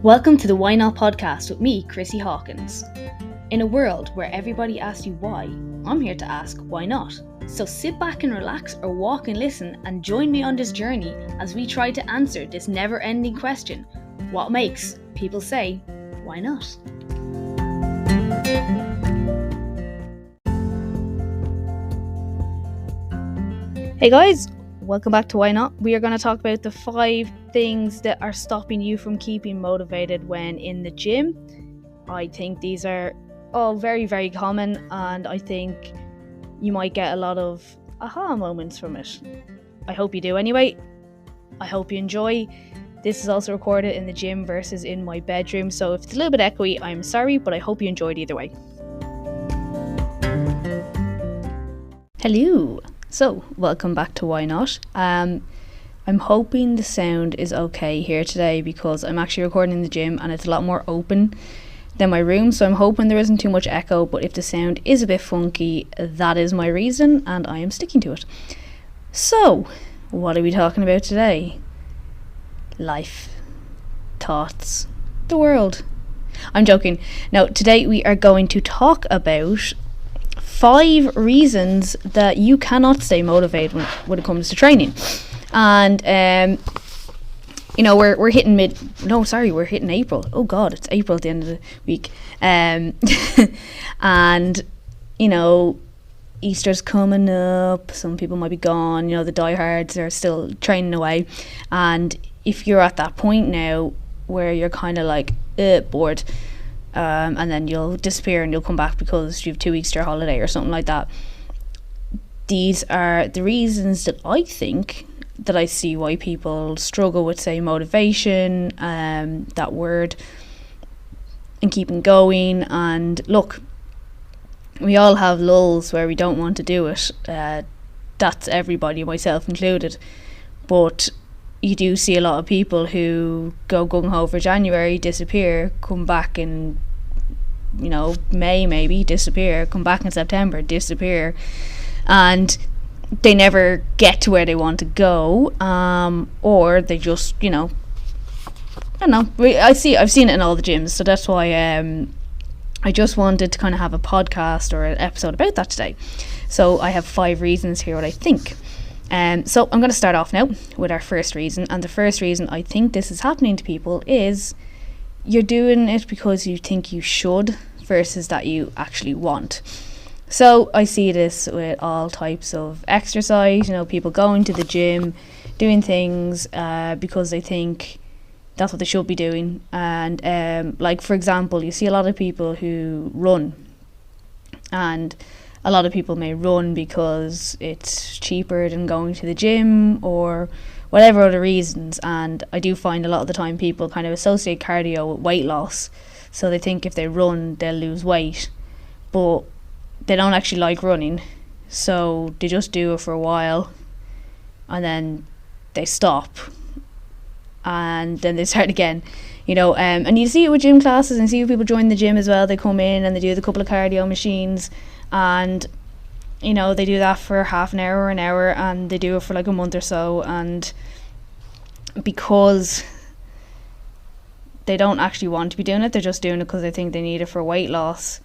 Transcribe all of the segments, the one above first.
Welcome to the Why Not podcast with me, Chrissy Hawkins. In a world where everybody asks you why, I'm here to ask why not. So sit back and relax or walk and listen and join me on this journey as we try to answer this never-ending question. What makes people say, why not? Hey guys, welcome back to Why Not. We are going to talk about the 5 things that are stopping you from keeping motivated when in the gym. I think these are all very, very common, and I think you might get a lot of aha moments from it. I hope you do anyway. I hope you enjoy. This is also recorded in the gym versus in my bedroom, so if it's a little bit echoey, I'm sorry, but I hope you enjoyed either way. Hello. So, welcome back to Why Not. I'm hoping the sound is okay here today because I'm actually recording in the gym and it's a lot more open than my room, so I'm hoping there isn't too much echo, but if the sound is a bit funky, that is my reason and I am sticking to it. So, what are we talking about today? Life, thoughts, the world. I'm joking. No, today we are going to talk about 5 reasons that you cannot stay motivated when it comes to training. And we're hitting we're hitting April. Oh god, it's April at the end of the week. And Easter's coming up, some people might be gone, the diehards are still training away, and if you're at that point now where you're kind of like bored, and then you'll disappear and you'll come back because you have 2 weeks to your holiday or something like that. These are the reasons that I think that I see why people struggle with, say, motivation, that word, and keeping going. And look, we all have lulls where we don't want to do it. That's everybody, myself included. But you do see a lot of people who go gung-ho for January, disappear, come back in, May maybe, disappear, come back in September, disappear, and they never get to where they want to go, or they just, I don't know. I've seen it in all the gyms, so that's why I just wanted to kind of have a podcast or an episode about that today. So I have 5 reasons here what I think. So I'm going to start off now with our first reason, and the first reason I think this is happening to people is you're doing it because you think you should versus that you actually want. So I see this with all types of exercise, people going to the gym, doing things because they think that's what they should be doing. And like, for example, you see a lot of people who run, and a lot of people may run because it's cheaper than going to the gym or whatever other reasons. And I do find a lot of the time people kind of associate cardio with weight loss. So they think if they run, they'll lose weight. But they don't actually like running. So they just do it for a while and then they stop. And then they start again. And you see it with gym classes, and see people join the gym as well. They come in and they do the couple of cardio machines, and they do that for half an hour or an hour, and they do it for like a month or so, and because they don't actually want to be doing it, they're just doing it because they think they need it for weight loss.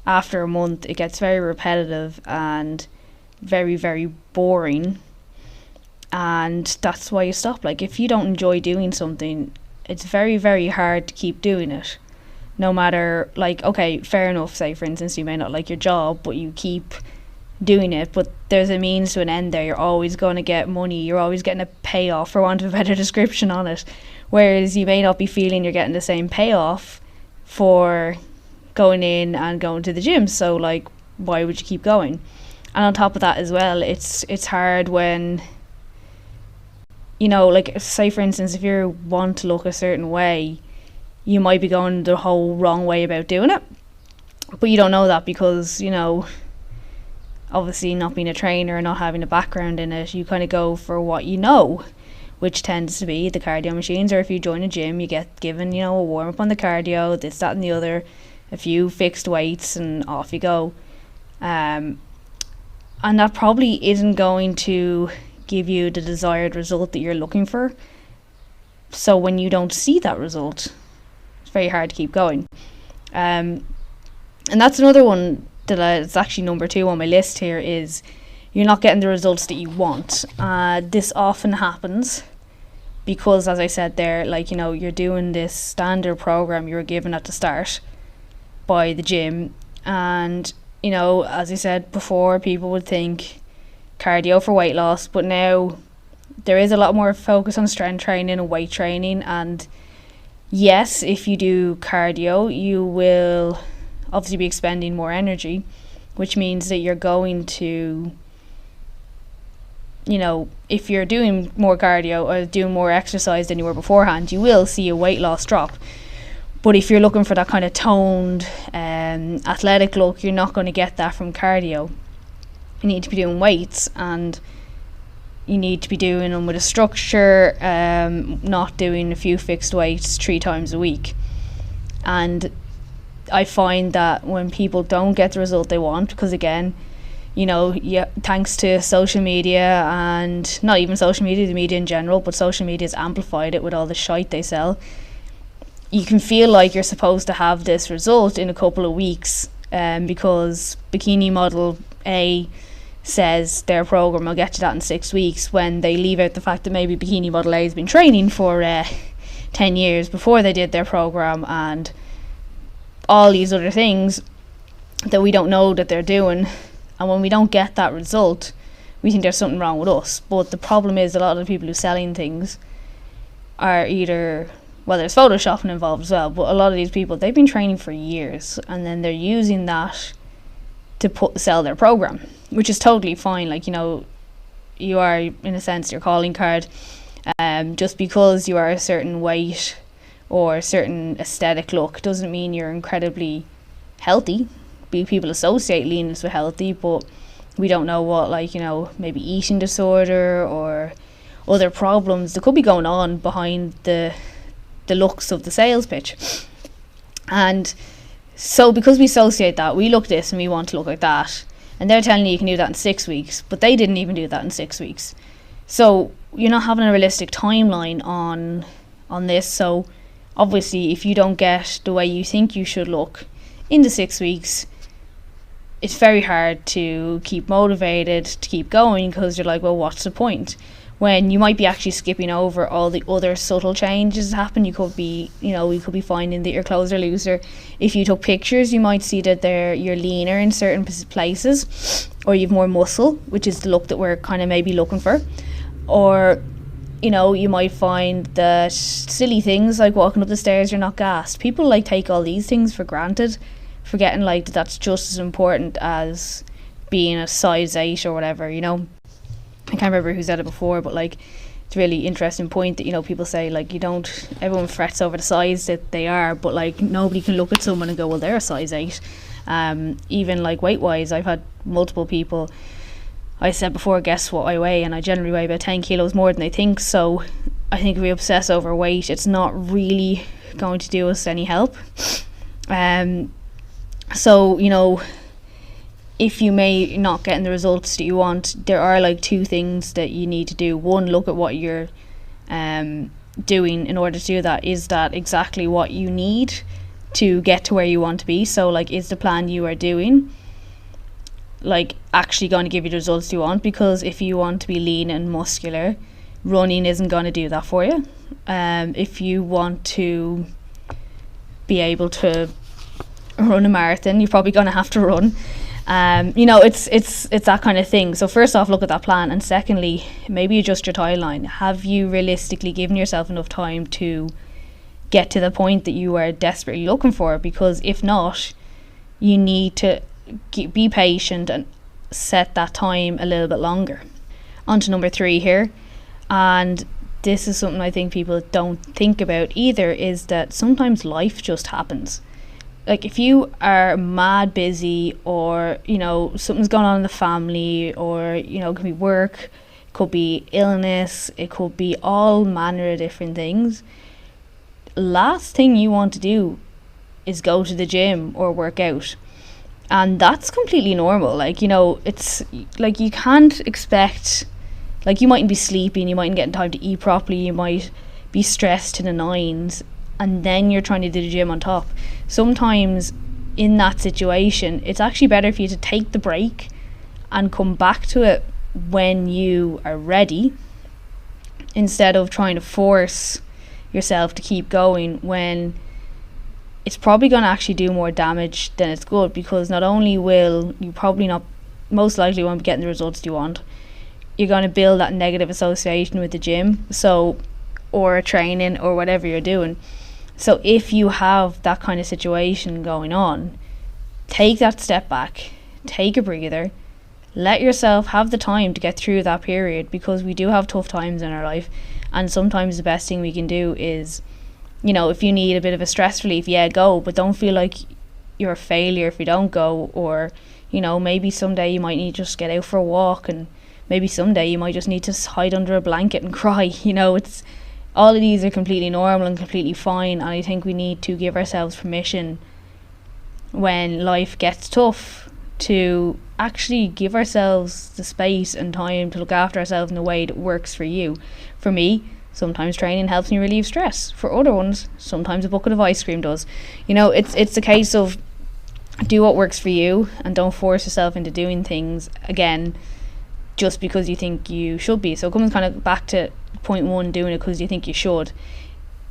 After a month it gets very repetitive and very, very boring, and that's why you stop. Like, if you don't enjoy doing something, it's very, very hard to keep doing it. No matter, like, okay, fair enough, say for instance you may not like your job, but you keep doing it, but there's a means to an end there. You're always going to get money, you're always getting a payoff, for want of a better description on it, whereas you may not be feeling you're getting the same payoff for going in and going to the gym. So like, why would you keep going? And on top of that as well, it's hard when, like, say for instance, if you want to look a certain way, you might be going the whole wrong way about doing it, but you don't know that because, obviously not being a trainer and not having a background in it, you kind of go for what you know, which tends to be the cardio machines. Or if you join a gym, you get given, a warm up on the cardio, this, that and the other, a few fixed weights, and off you go. And that probably isn't going to give you the desired result that you're looking for. So when you don't see that result, very hard to keep going. And that's another one that it's actually number 2 on my list here, is you're not getting the results that you want. This often happens because, as I said there, like, you know, you're doing this standard program you were given at the start by the gym, and, you know, as I said before, people would think cardio for weight loss, but now there is a lot more focus on strength training and weight training. And yes, if you do cardio, you will obviously be expending more energy, which means that you're going to, you know, if you're doing more cardio or doing more exercise than you were beforehand, you will see a weight loss drop. But if you're looking for that kind of toned, athletic look, you're not going to get that from cardio. You need to be doing weights, and you need to be doing them with a structure, not doing a few fixed weights 3 times a week. And I find that when people don't get the result they want, because again, you know, thanks to social media, and not even social media, the media in general, but social media has amplified it with all the shite they sell. You can feel like you're supposed to have this result in a couple of weeks, because bikini model A says their program will get you that in 6 weeks, when they leave out the fact that maybe bikini model A has been training for 10 years before they did their program, and all these other things that we don't know that they're doing. And when we don't get that result, we think there's something wrong with us. But the problem is, a lot of the people who are selling things are either, well, there's photoshopping involved as well, but a lot of these people, they've been training for years, and then they're using that to sell their program, which is totally fine. Like, you know, you are, in a sense, your calling card. Just because you are a certain weight or a certain aesthetic look doesn't mean you're incredibly healthy. People associate leanness with healthy, but we don't know what, like, you know, maybe eating disorder or other problems that could be going on behind the looks of the sales pitch. And so because we associate that, we look at this and we want to look like that, and they're telling you can do that in 6 weeks, but they didn't even do that in 6 weeks. So you're not having a realistic timeline on this. So obviously, if you don't get the way you think you should look in the 6 weeks, it's very hard to keep motivated, to keep going, because you're like, well, what's the point? When you might be actually skipping over all the other subtle changes that happen. You could be, you know, you could be finding that your clothes are looser. If you took pictures, you might see that you're leaner in certain places, or you have more muscle, which is the look that we're kind of maybe looking for. Or, you know, you might find that silly things like walking up the stairs, you're not gassed. People like take all these things for granted, forgetting like that's just as important as being a size 8 or whatever, you know. I can't remember who said it before, but like, it's a really interesting point that, you know, people say like, everyone frets over the size that they are, but like nobody can look at someone and go, well, they're a size 8. Even like weight wise, I've had multiple people, I said before, guess what I weigh, and I generally weigh about 10 kilos more than they think. So I think if we obsess over weight, it's not really going to do us any help. So, you know, if you may not getting the results that you want, there are like 2 things that you need to do. One, look at what you're doing in order to do that. Is that exactly what you need to get to where you want to be? So like, is the plan you are doing like actually going to give you the results you want? Because if you want to be lean and muscular, running isn't going to do that for you. If you want to be able to run a marathon, you're probably going to have to run. You know, it's that kind of thing. So first off, look at that plan, and secondly, maybe adjust your timeline. Have you realistically given yourself enough time to get to the point that you are desperately looking for? Because if not, you need to be patient and set that time a little bit longer. On to number 3 here, and this is something I think people don't think about either, is that sometimes life just happens. Like, if you are mad busy, or, you know, something's going on in the family, or, you know, it could be work, it could be illness, it could be all manner of different things. Last thing you want to do is go to the gym or work out. And that's completely normal. Like, you know, it's like, you can't expect, like, you mightn't be sleeping, you mightn't get time to eat properly, you might be stressed to the nines, and then you're trying to do the gym on top. Sometimes in that situation, it's actually better for you to take the break and come back to it when you are ready, instead of trying to force yourself to keep going when it's probably going to actually do more damage than it's good, because not only will you probably not, most likely won't be getting the results you want, you're going to build that negative association with the gym, or training, or whatever you're doing. So if you have that kind of situation going on, take that step back, take a breather, let yourself have the time to get through that period, because we do have tough times in our life, and sometimes the best thing we can do is, if you need a bit of a stress relief, go, but don't feel like you're a failure if you don't go. Or maybe someday you might need to just get out for a walk, and maybe someday you might just need to hide under a blanket and cry. It's all of these are completely normal and completely fine, and I think we need to give ourselves permission when life gets tough to actually give ourselves the space and time to look after ourselves in a way that works for you. For me, sometimes training helps me relieve stress. For other ones, sometimes a bucket of ice cream does. It's a case of do what works for you, and don't force yourself into doing things again just because you think you should be. So it comes kind of back to point one, doing it because you think you should.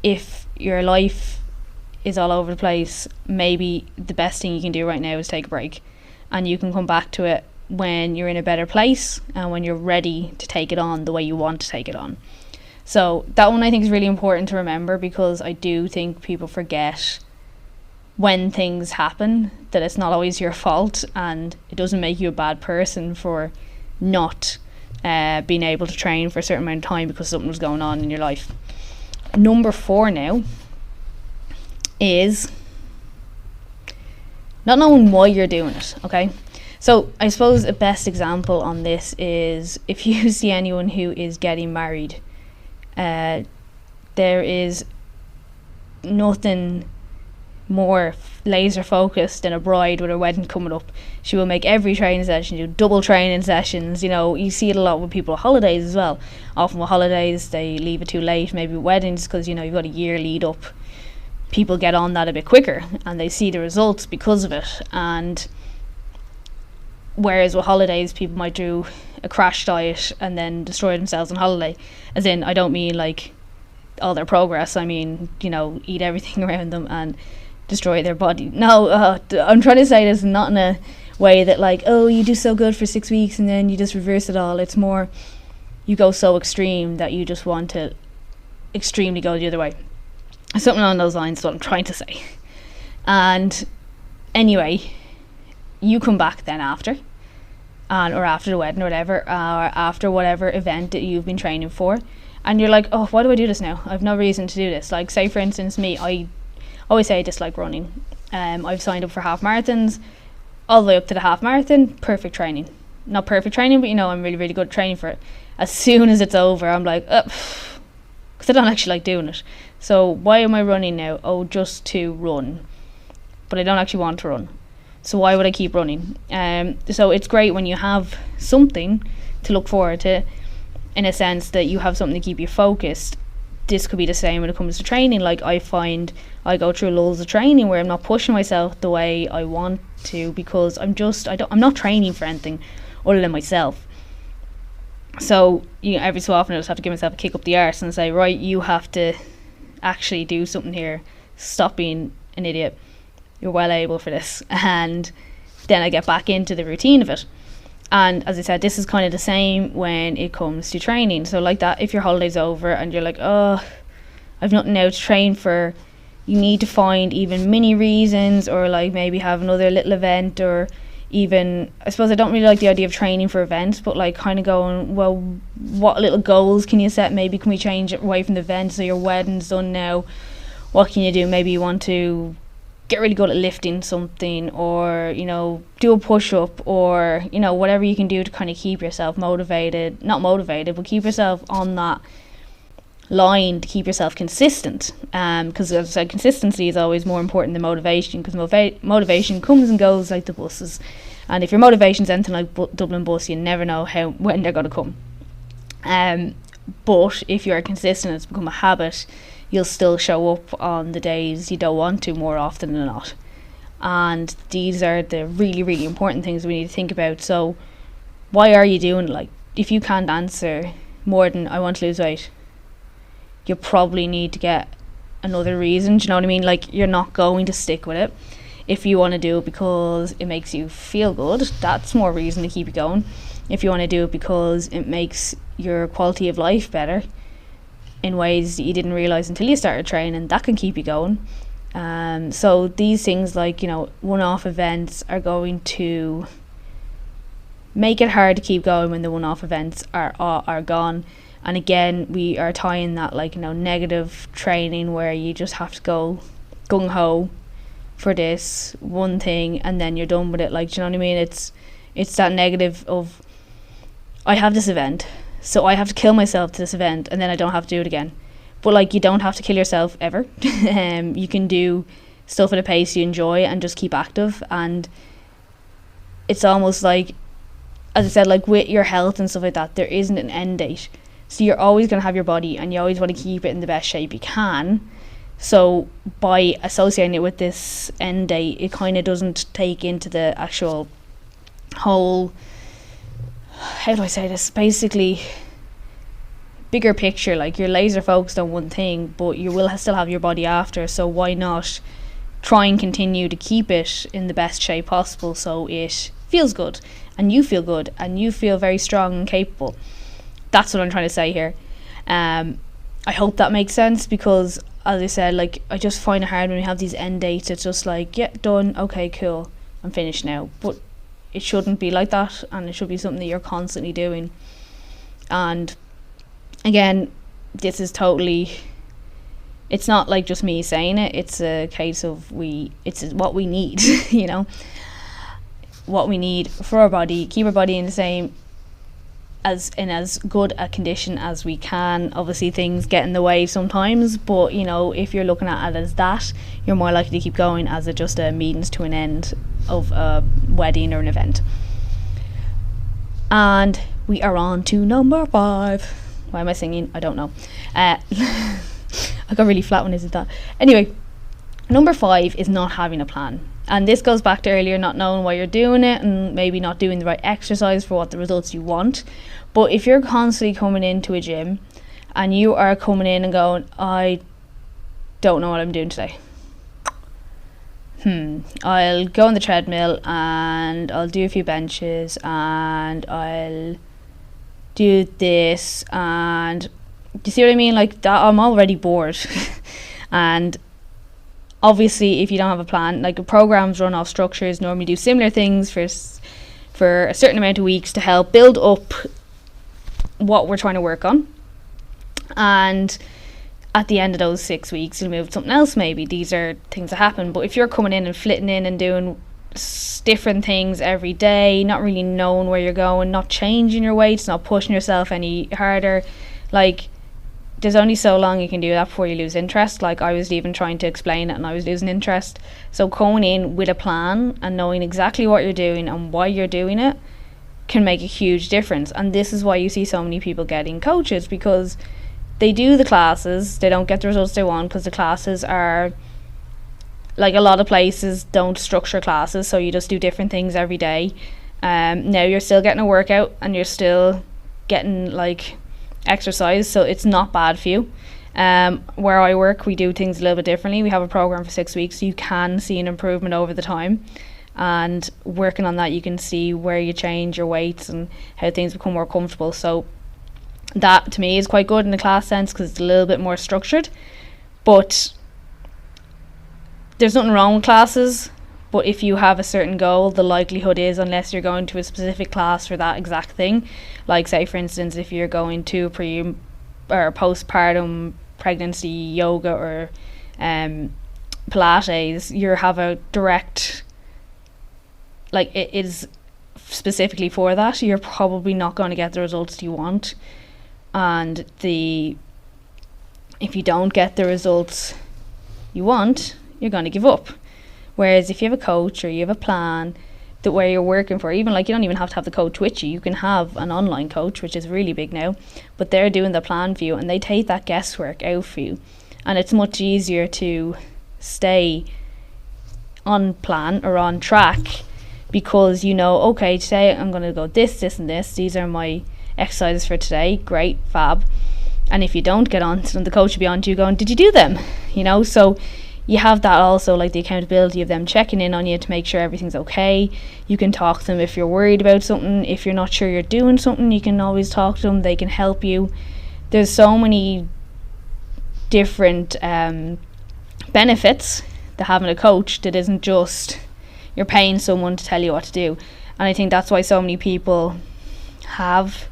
If your life is all over the place, maybe the best thing you can do right now is take a break, and you can come back to it when you're in a better place and when you're ready to take it on the way you want to take it on. So that one I think is really important to remember, because I do think people forget when things happen that it's not always your fault, and it doesn't make you a bad person for not being able to train for a certain amount of time because something was going on in your life. Number 4 now is not knowing why you're doing it. Okay, so I suppose a best example on this is if you see anyone who is getting married, there is nothing more laser focused than a bride with her wedding coming up. She will make every training session, do double training sessions. You see it a lot with people with holidays as well. Often with holidays they leave it too late, maybe with weddings, because you've got a year lead up. People get on that a bit quicker and they see the results because of it. And whereas with holidays, people might do a crash diet and then destroy themselves on holiday. As in, I don't mean like all their progress, I mean, eat everything around them and destroy their body. No, I'm trying to say this not in a way that like, oh, you do so good for 6 weeks and then you just reverse it all. It's more, you go so extreme that you just want to extremely go the other way. Something along those lines is what I'm trying to say. And anyway, you come back then after, or after the wedding or whatever, or after whatever event that you've been training for, and you're like, oh, why do I do this now? I've no reason to do this. Like, say for instance me, I always say I dislike running. I've signed up for half marathons, all the way up to the half marathon, perfect training. Not perfect training, but I'm really, really good at training for it. As soon as it's over, I'm like, because I don't actually like doing it. So why am I running now? Oh, just to run. But I don't actually want to run. So why would I keep running? So it's great when you have something to look forward to, in a sense that you have something to keep you focused. This could be the same when it comes to training. Like, I find I go through loads of training where I'm not pushing myself the way I want to, because I'm not training for anything other than myself. So every so often I just have to give myself a kick up the arse and say, right, you have to actually do something here. Stop being an idiot. You're well able for this. And then I get back into the routine of it. And as I said, this is kind of the same when it comes to training. So like that, if your holiday's over and you're like, oh, I've nothing now to train for, you need to find even mini reasons, or like maybe have another little event, or even, I suppose I don't really like the idea of training for events, but like kind of going, well, what little goals can you set? Maybe can we change it away from the event? So your wedding's done now, what can you do? Maybe you want to get really good at lifting something, or do a push-up, or whatever you can do to kind of keep yourself motivated, not motivated, but keep yourself on that line, to keep yourself consistent, because as I said, consistency is always more important than motivation, because motivation comes and goes like the buses, and if your motivation's anything like Dublin bus, you never know when they're going to come. But if you're consistent, it's become a habit, you'll still show up on the days you don't want to more often than not. And these are the really, really important things we need to think about. So why are you doing it? Like, if you can't answer more than I want to lose weight, you probably need to get another reason. Do you know what I mean? Like, you're not going to stick with it. If you want to do it because it makes you feel good, that's more reason to keep you going. If you want to do it because it makes your quality of life better in ways that you didn't realise until you started training, that can keep you going. So these things, like, you know, one-off events are going to make it hard to keep going when the one-off events are gone. And again, we are tying that, like, you know, negative training where you just have to go gung-ho for this one thing and then you're done with it. Like, do you know what I mean? It's that negative of, I have this event, so I have to kill myself to this event and then I don't have to do it again. But, like, you don't have to kill yourself ever. You can do stuff at a pace you enjoy and just keep active. And it's almost like, as I said, like with your health and stuff like that, there isn't an end date. So you're always going to have your body and you always want to keep it in the best shape you can. So by associating it with this end date, it kind of doesn't take into the actual whole, how do I say this, basically bigger picture. Like, you're laser focused on one thing, but you will still have your body after. So why not try and continue to keep it in the best shape possible so it feels good and you feel good and you feel very strong and capable. That's what I'm trying to say here. I hope that makes sense, because as I said, like, I just find it hard when we have these end dates. It's just like, yeah, done, okay, cool, I'm finished now. But it shouldn't be like that, and it should be something that you're constantly doing. And again, this is totally, it's not like just me saying it, it's a case of it's what we need, you know, what we need for our body, keep our body in the same, as good a condition as we can. Obviously things get in the way sometimes, but, you know, if you're looking at it as that, you're more likely to keep going as just a means to an end of a wedding or an event. And we are on to number 5. Why am I singing? I don't know. I got really flat when I did that. Anyway, number 5 is not having a plan. And this goes back to earlier, not knowing why you're doing it and maybe not doing the right exercise for what the results you want. But if you're constantly coming into a gym and you are coming in and going, I don't know what I'm doing today. I'll go on the treadmill and I'll do a few benches and I'll do this, and do you see what I mean? Like that, I'm already bored. And obviously, if you don't have a plan, like programs run off structures, normally do similar things for a certain amount of weeks to help build up what we're trying to work on. And at the end of those 6 weeks, you'll move to something else maybe. These are things that happen. But if you're coming in and flitting in and doing different things every day, not really knowing where you're going, not changing your weights, not pushing yourself any harder, like, there's only so long you can do that before you lose interest. Like, I was even trying to explain it and I was losing interest. So going in with a plan and knowing exactly what you're doing and why you're doing it can make a huge difference. And this is why you see so many people getting coaches, because they do the classes, they don't get the results they want because the classes are, like, a lot of places don't structure classes, so you just do different things every day. Now you're still getting a workout and you're still getting, like, exercise, so it's not bad for you. Where I work, we do things a little bit differently. We have a program for 6 weeks, so you can see an improvement over the time, and working on that you can see where you change your weights and how things become more comfortable. So that to me is quite good in the class sense because it's a little bit more structured. But there's nothing wrong with classes, but if you have a certain goal, the likelihood is, unless you're going to a specific class for that exact thing, like say for instance if you're going to pre or postpartum pregnancy yoga or Pilates, you have a direct, like, it is specifically for that, you're probably not going to get the results you want. And if you don't get the results you want, you're going to give up. Whereas if you have a coach or you have a plan that where you're working for, even, like, you don't even have to have the coach with you, you can have an online coach, which is really big now, but they're doing the plan for you and they take that guesswork out for you, and it's much easier to stay on plan or on track, because you know, okay, today I'm going to go this and this, these are my exercises for today, great, fab. And if you don't get on to them, the coach will be on to you going, did you do them? You know, so you have that also, like the accountability of them checking in on you to make sure everything's okay. You can talk to them if you're worried about something. If you're not sure you're doing something, you can always talk to them. They can help you. There's so many different benefits to having a coach that isn't just you're paying someone to tell you what to do. And I think that's why so many people have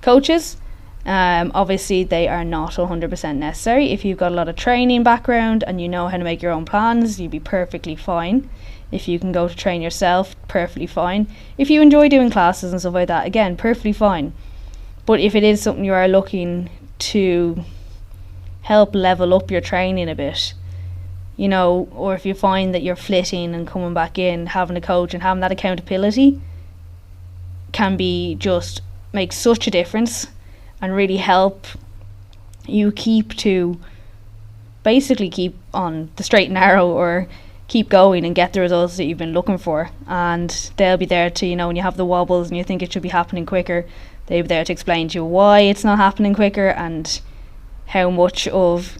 coaches. Obviously they are not 100% necessary. If you've got a lot of training background and you know how to make your own plans, you'd be perfectly fine. If you can go to train yourself, perfectly fine. If you enjoy doing classes and stuff like that, again, perfectly fine. But if it is something you are looking to help level up your training a bit, you know, or if you find that you're flitting and coming back in, having a coach and having that accountability can be just make such a difference and really help you keep on the straight and narrow, or keep going and get the results that you've been looking for. And they'll be there to, you know, when you have the wobbles and you think it should be happening quicker, they'll be there to explain to you why it's not happening quicker and how much of,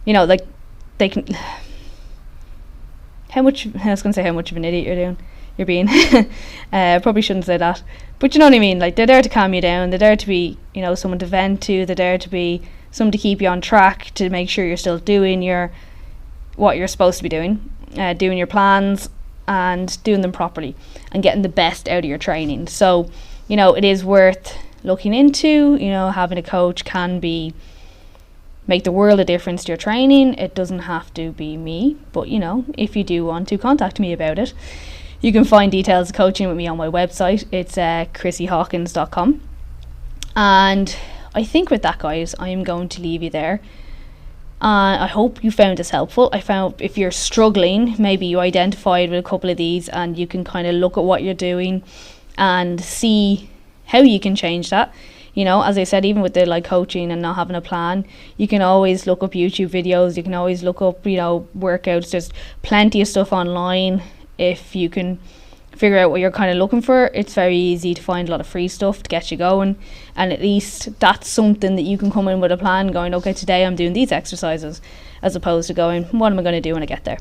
you know, like they can, how much of an idiot you're being. Probably shouldn't say that, but you know what I mean, like they're there to calm you down, they're there to be, you know, someone to vent to, they're there to be someone to keep you on track, to make sure you're still doing what you're supposed to be doing, doing your plans and doing them properly and getting the best out of your training. So, you know, it is worth looking into. You know, having a coach can make the world of difference to your training. It doesn't have to be me, but you know, if you do want to contact me about it, you can find details of coaching with me on my website. It's chrissyhawkins.com. And I think with that, guys, I am going to leave you there. I hope you found this helpful. I found if you're struggling, maybe you identified with a couple of these and you can kind of look at what you're doing and see how you can change that. You know, as I said, even with the like coaching and not having a plan, you can always look up YouTube videos. You can always look up, you know, workouts. There's plenty of stuff online. If you can figure out what you're kind of looking for, it's very easy to find a lot of free stuff to get you going. And at least that's something that you can come in with a plan going, okay, today I'm doing these exercises, as opposed to going, what am I going to do when I get there?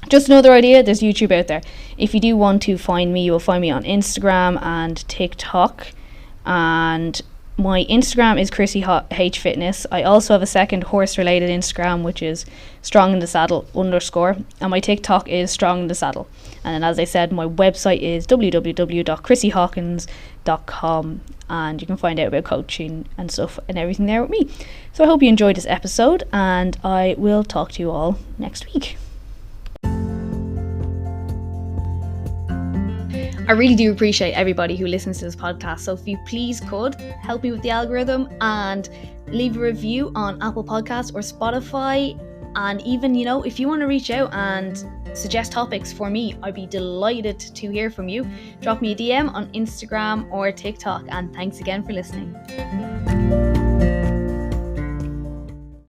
Just another idea, there's YouTube out there. If you do want to find me, you will find me on Instagram and TikTok. And my Instagram is Chrissy H Fitness. I also have a second horse related Instagram, which is Strong in the Saddle _ and my TikTok is Strong in the Saddle. And then, as I said, my website is www.chrissyhawkins.com, and you can find out about coaching and stuff and everything there with me. So I hope you enjoyed this episode, and I will talk to you all next week. I really do appreciate everybody who listens to this podcast. So if you please could help me with the algorithm and leave a review on Apple Podcasts or Spotify. And even, you know, if you want to reach out and suggest topics for me, I'd be delighted to hear from you. Drop me a DM on Instagram or TikTok. And thanks again for listening.